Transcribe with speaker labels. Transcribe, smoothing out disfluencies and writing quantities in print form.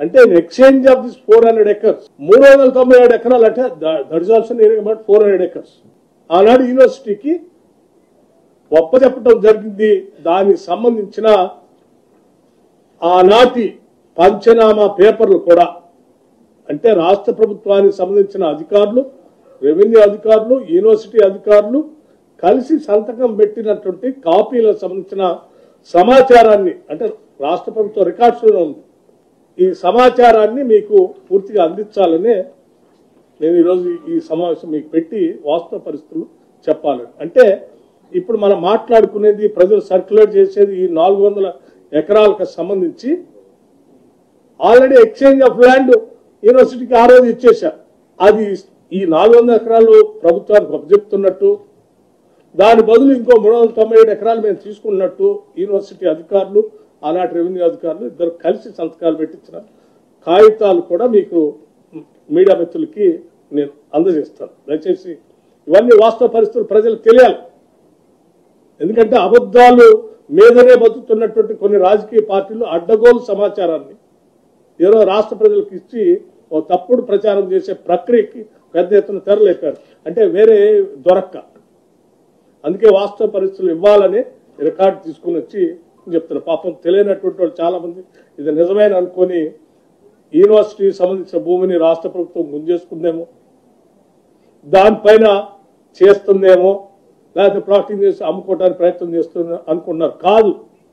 Speaker 1: అంటే exchange of this 400 acres 397 ఎకరాలు అంటే that is also nearing about 400 acres ఆనాడు యూనివర్సిటీకి ఒప్పచెప్పడం జరిగింది. దానికి సంబంధించిన ఆనాటి పంచనామా పేపర్లు కూడా అంటే రాష్ట్ర ప్రభుత్వానికి సంబంధించిన అధికారులు, రెవెన్యూ అధికారులు, యూనివర్సిటీ అధికారులు కలిసి సంతకం పెట్టినటువంటి కాపీలకు సంబంధించిన సమాచారాన్ని అంటే రాష్ట్ర ప్రభుత్వ రికార్డ్స్లో ఉంది. ఈ సమాచారాన్ని మీకు పూర్తిగా అందించాలనే నేను ఈరోజు ఈ సమావేశం మీకు పెట్టి వాస్తవ పరిస్థితులు చెప్పాలి. అంటే ఇప్పుడు మనం మాట్లాడుకునేది ప్రజలు సర్క్యులేట్ చేసేది ఈ 400 ఎకరాలకు సంబంధించి ఆల్రెడీ ఎక్స్చేంజ్ ఆఫ్ ల్యాండ్ యూనివర్సిటీకి ఆ రోజు ఇచ్చేశారు. అది ఈ 400 ఎకరాలు ప్రభుత్వానికి అప్పచెప్తున్నట్టు, దాని బదులు ఇంకో 397 ఎకరాలు మేము తీసుకున్నట్టు యూనివర్సిటీ అధికారులు, ఆనాటి రెవెన్యూ అధికారులు ఇద్దరు కలిసి సంతకాలు పెట్టించిన కాగితాలు కూడా మీకు మీడియా మిత్రులకి నేను అందజేస్తాను. దయచేసి ఇవన్నీ వాస్తవ పరిస్థితులు ప్రజలకు తెలియాలి. ఎందుకంటే అబద్ధాలు మీదనే బతుకుతున్నటువంటి కొన్ని రాజకీయ పార్టీలు అడ్డగోలు సమాచారాన్ని ఏదో రాష్ట్ర ప్రజలకు ఇచ్చి ఓ తప్పుడు ప్రచారం చేసే ప్రక్రియకి పెద్ద ఎత్తున తెరలేపారు. అంటే వేరే దొరక్క. అందుకే వాస్తవ పరిస్థితులు ఇవ్వాలని రికార్డు తీసుకుని వచ్చి చెప్తున్నారు. పాపం తెలియనటువంటి వాళ్ళు చాలా మంది ఇది నిజమైన అనుకొని యూనివర్సిటీకి సంబంధించిన భూమిని రాష్ట్ర ప్రభుత్వం గుంజేసుకుందేమో, దానిపైన చేస్తుందేమో, లేకపోతే ప్లాటింగ్ చేసి అమ్ముకోవడానికి ప్రయత్నం చేస్తుంది అనుకున్నారు. కాదు.